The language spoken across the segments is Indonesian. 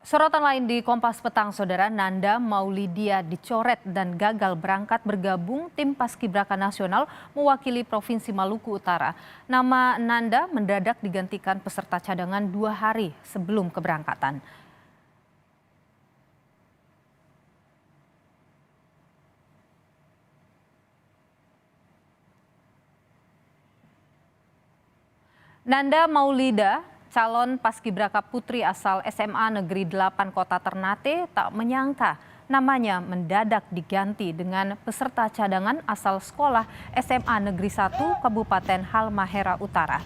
Sorotan lain di Kompas Petang, Saudara, Nanda Maulidia dicoret dan gagal berangkat bergabung tim Paskibraka Nasional mewakili Provinsi Maluku Utara. Nama Nanda mendadak digantikan peserta cadangan 2 hari sebelum keberangkatan. Nanda Maulida, calon paskibraka putri asal SMA Negeri 8 Kota Ternate, tak menyangka namanya mendadak diganti dengan peserta cadangan asal sekolah SMA Negeri 1 Kabupaten Halmahera Utara.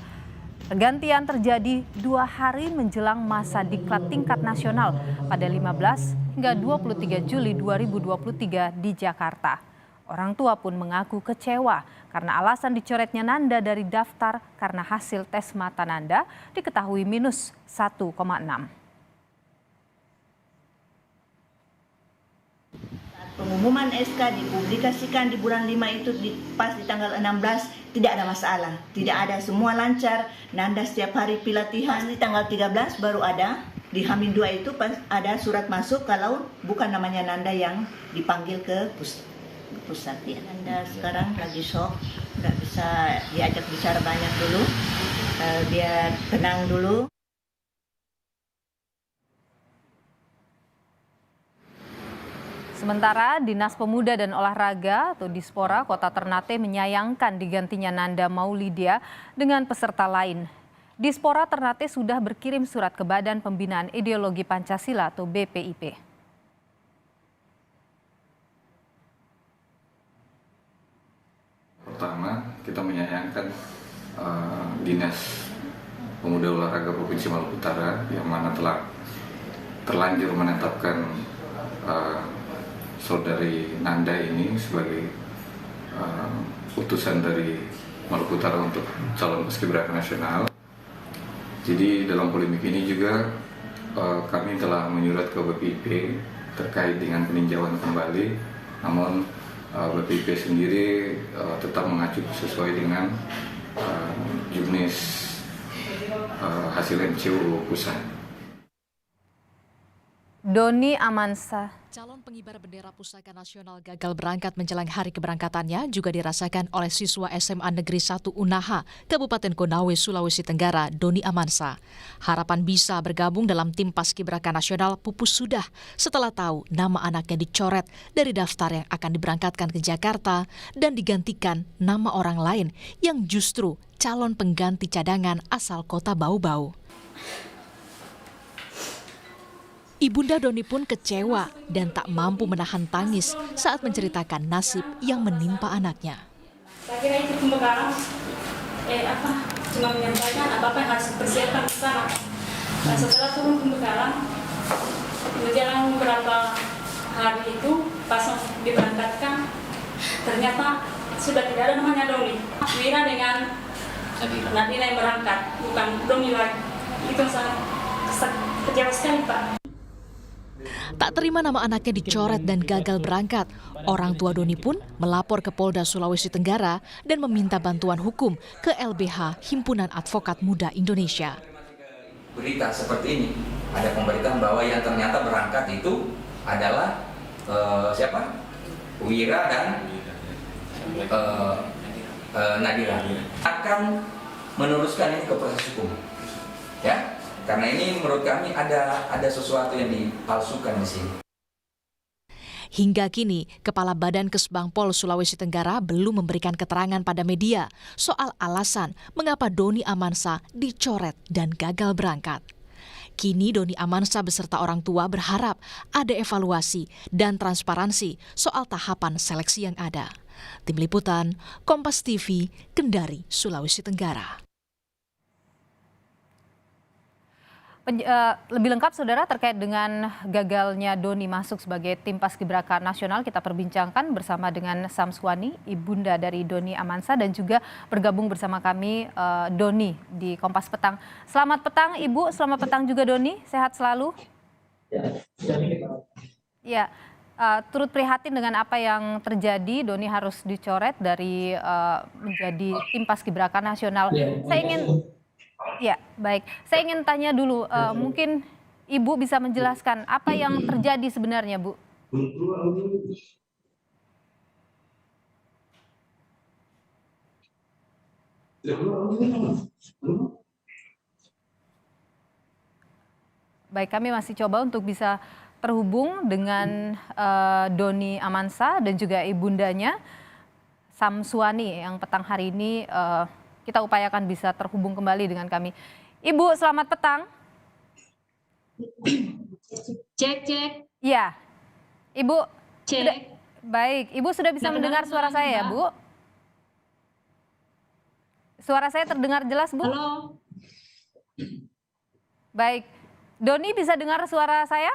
Pergantian terjadi 2 hari menjelang masa diklat tingkat nasional pada 15 hingga 23 Juli 2023 di Jakarta. Orang tua pun mengaku kecewa karena alasan dicoretnya Nanda dari daftar karena hasil tes mata Nanda diketahui minus 1,6. Pengumuman SK dipublikasikan di bulan 5 itu pas di tanggal 16 tidak ada masalah, tidak ada, semua lancar. Nanda setiap hari pelatihan. Di tanggal 13 baru ada di H-2 itu pas ada surat masuk kalau bukan namanya Nanda yang dipanggil ke pusat. Ya, Nanda sekarang lagi shock, nggak bisa diajak bicara banyak dulu, biar tenang dulu. Sementara Dinas Pemuda dan Olahraga atau Dispora Kota Ternate menyayangkan digantinya Nanda Maulidia dengan peserta lain. Dispora Ternate sudah berkirim surat ke Badan Pembinaan Ideologi Pancasila atau BPIP. Pertama, kita menyayangkan Dinas Pemuda Olahraga Provinsi Maluku Utara yang mana telah terlanjur menetapkan saudari Nanda ini sebagai utusan dari Maluku Utara untuk calon paskibraka nasional. Jadi dalam polemik ini juga kami telah menyurat ke BPIP terkait dengan peninjauan kembali, namun BPIP sendiri tetap mengacu sesuai dengan jurnis hasil MCU pusat. Doni Amansa, calon pengibar bendera Pusaka Nasional gagal berangkat menjelang hari keberangkatannya juga dirasakan oleh siswa SMA Negeri 1 Unaha, Kabupaten Konawe, Sulawesi Tenggara, Doni Amansa. Harapan bisa bergabung dalam tim Paskibraka Nasional pupus sudah setelah tahu nama anaknya dicoret dari daftar yang akan diberangkatkan ke Jakarta dan digantikan nama orang lain yang justru calon pengganti cadangan asal kota Bau-Bau. Ibunda Doni pun kecewa dan tak mampu menahan tangis saat menceritakan nasib yang menimpa anaknya. Saya kira itu pembekalan, cuma menyampaikan apa yang harus dipersiapkan ke sana. Nah, setelah turun pembekalan, berjalan beberapa hari itu pas diberangkatkan, ternyata sudah tidak ada namanya Doni. Wira dengan Nadila yang berangkat, bukan Doni lagi. Itu sangat kecewa sekali, Pak. Tak terima nama anaknya dicoret dan gagal berangkat, orang tua Doni pun melapor ke Polda Sulawesi Tenggara dan meminta bantuan hukum ke LBH Himpunan Advokat Muda Indonesia. Berita seperti ini, ada pemberitaan bahwa yang ternyata berangkat itu adalah siapa? Wira dan Nadira. Akan meneruskan ini ke proses hukum, ya. Karena ini menurut kami ada sesuatu yang dipalsukan di sini. Hingga kini, Kepala Badan Kesbangpol Sulawesi Tenggara belum memberikan keterangan pada media soal alasan mengapa Doni Amansa dicoret dan gagal berangkat. Kini Doni Amansa beserta orang tua berharap ada evaluasi dan transparansi soal tahapan seleksi yang ada. Tim Liputan, Kompas TV, Kendari, Sulawesi Tenggara. Lebih lengkap, Saudara, terkait dengan gagalnya Doni masuk sebagai tim Paskibraka Nasional, kita perbincangkan bersama dengan Samswani, ibunda dari Doni Amansa, dan juga bergabung bersama kami Doni di Kompas Petang. Selamat petang, Ibu. Selamat petang juga, Doni. Sehat selalu. Ya, turut prihatin dengan apa yang terjadi. Doni harus dicoret dari menjadi tim Paskibraka Nasional. Saya ingin Ya, baik. Saya ingin tanya dulu, mungkin Ibu bisa menjelaskan apa yang terjadi sebenarnya, Bu? Baik, kami masih coba untuk bisa terhubung dengan Doni Amansa dan juga ibundanya Samsuani yang petang hari ini kita upayakan bisa terhubung kembali dengan kami. Ibu, selamat petang. Cek, cek, Iya, Ibu. cek. Baik, Ibu sudah bisa Nggak mendengar kedengaran, suara saya ya, Mbak. Bu? Suara saya terdengar jelas, Bu? Halo, Baik. Doni bisa dengar suara saya?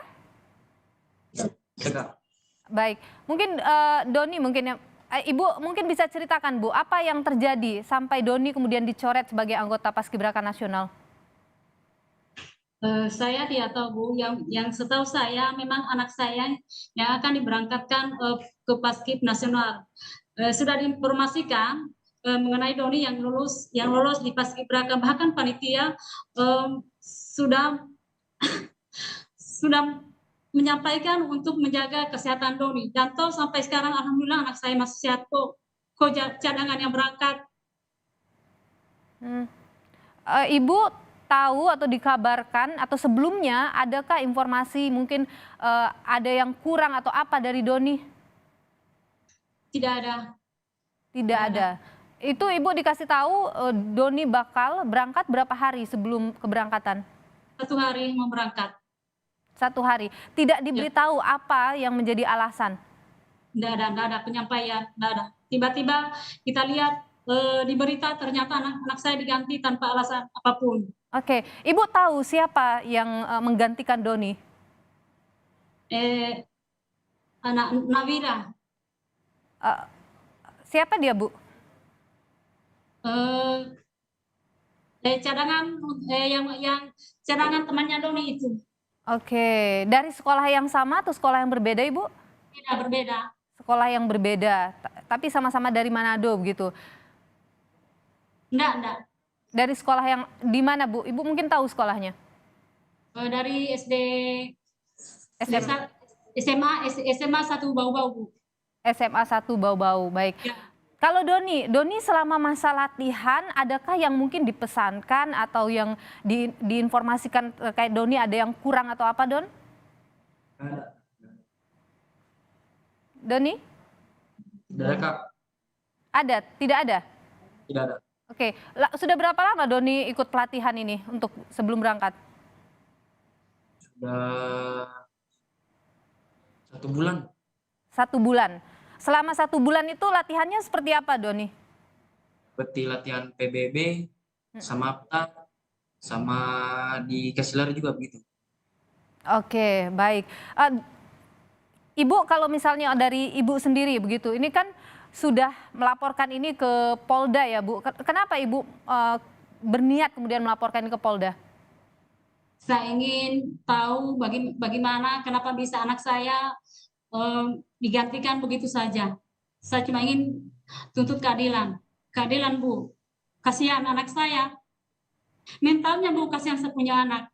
Baik. Mungkin Doni mungkin yang Ibu mungkin bisa ceritakan, Bu, apa yang terjadi sampai Doni kemudian dicoret sebagai anggota Paskibraka Nasional? saya tidak tahu Bu. Yang setahu saya memang anak saya yang akan diberangkatkan ke Paskib Nasional. Sudah diinformasikan mengenai Doni yang lolos di Paskibraka. Bahkan panitia sudah sudah menyampaikan untuk menjaga kesehatan Doni. Dan toh sampai sekarang alhamdulillah anak saya masih sehat kok. Kok cadangan yang berangkat. Ibu tahu atau dikabarkan atau sebelumnya adakah informasi mungkin ada yang kurang atau apa dari Doni? Tidak ada. Tidak ada. Itu Ibu dikasih tahu Doni bakal berangkat berapa hari sebelum keberangkatan? 1 hari mau berangkat. 1 hari. Tidak diberitahu apa yang menjadi alasan? Nggak ada penyampaian, nggak ada. Tiba-tiba kita lihat di berita ternyata anak saya diganti tanpa alasan apapun. Oke, Ibu tahu siapa yang menggantikan Doni? Anak Nawira, Siapa dia, Bu? cadangan yang cadangan temannya Doni itu Oke, dari sekolah yang sama atau sekolah yang berbeda, Ibu? tidak berbeda. Sekolah yang berbeda, tapi sama-sama dari Manado begitu. Enggak. Dari sekolah yang di mana, Bu? Ibu mungkin tahu sekolahnya? Dari SMA. SMA 1 Bau-Bau, Bu. SMA 1 Bau-Bau, baik. Ya. Kalau Doni selama masa latihan, adakah yang mungkin dipesankan atau yang diinformasikan terkait Doni ada yang kurang atau apa, Don? Doni? Tidak ada, Kak. Ada? Tidak ada? Tidak ada. Oke, sudah berapa lama Doni ikut pelatihan ini untuk sebelum berangkat? Sudah 1 bulan. 1 bulan. Selama 1 bulan itu latihannya seperti apa, Doni? Seperti latihan PBB, sama APTA, sama di Kasilar juga begitu. Oke, baik. Ibu kalau misalnya dari Ibu sendiri begitu, ini kan sudah melaporkan ini ke Polda ya, Bu. Kenapa Ibu berniat kemudian melaporkan ini ke Polda? Saya ingin tahu bagaimana kenapa bisa anak saya digantikan begitu saja. Saya cuma ingin tuntut keadilan. Keadilan, Bu. Kasihan anak saya. Mentalnya, Bu, kasihan saya punya anak.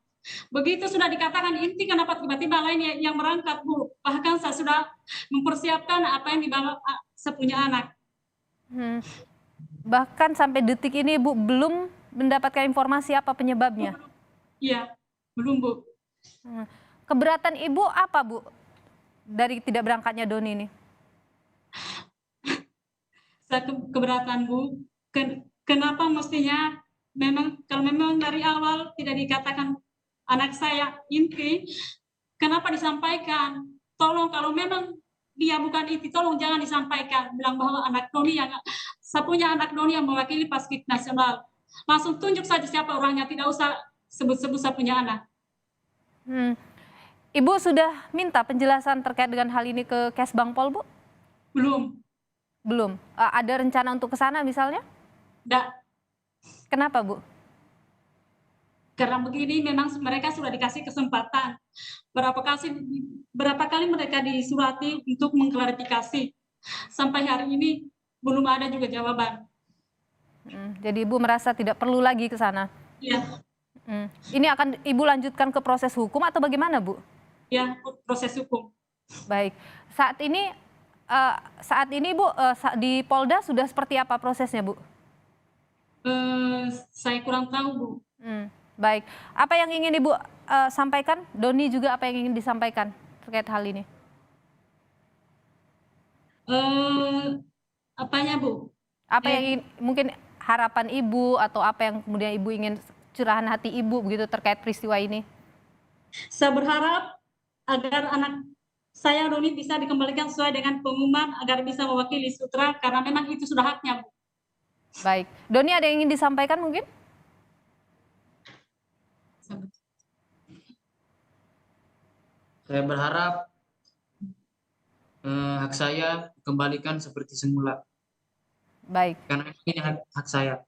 Begitu sudah dikatakan inti, kenapa tiba-tiba lain yang berangkat, Bu. Bahkan saya sudah mempersiapkan apa yang dibawa saya punya anak. Bahkan sampai detik ini, Bu, belum mendapatkan informasi apa penyebabnya? Iya, belum, Bu. Keberatan Ibu apa, Bu, dari tidak berangkatnya Doni ini? Saya keberatan, Bu. Kenapa mestinya kalau memang dari awal tidak dikatakan anak saya inti, kenapa disampaikan? Tolong kalau memang dia bukan inti, tolong jangan disampaikan. Bilang bahwa anak Doni saya punya anak Doni yang mewakili Paskib Nasional. Langsung tunjuk saja siapa orangnya, tidak usah sebut-sebut saya punya anak. Ibu sudah minta penjelasan terkait dengan hal ini ke Kesbangpol, Bu? Belum. Ada rencana untuk ke sana misalnya? Enggak. Kenapa, Bu? Karena begini memang mereka sudah dikasih kesempatan. Berapa kali mereka disurati untuk mengklarifikasi. Sampai hari ini belum ada juga jawaban. Jadi Ibu merasa tidak perlu lagi ke sana? Iya. Ini akan Ibu lanjutkan ke proses hukum atau bagaimana, Bu? Ya, proses hukum. Baik. Saat ini Bu, di Polda sudah seperti apa prosesnya, Bu? Saya kurang tahu, Bu. Baik. Apa yang ingin Ibu sampaikan? Doni juga apa yang ingin disampaikan terkait hal ini? Apanya, Bu? Apa yang ingin, mungkin harapan Ibu atau apa yang kemudian Ibu ingin curahan hati Ibu begitu terkait peristiwa ini? Saya berharap agar anak saya Doni bisa dikembalikan sesuai dengan pengumuman agar bisa mewakili Sutra karena memang itu sudah haknya, Bu. Baik. Doni ada yang ingin disampaikan mungkin? Saya berharap hak saya dikembalikan seperti semula. Baik. Karena ini hak saya.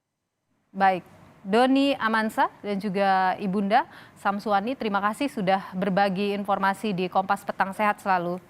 Baik. Doni Amansa dan juga Ibunda Samsuani, terima kasih sudah berbagi informasi di Kompas Petang. Sehat selalu.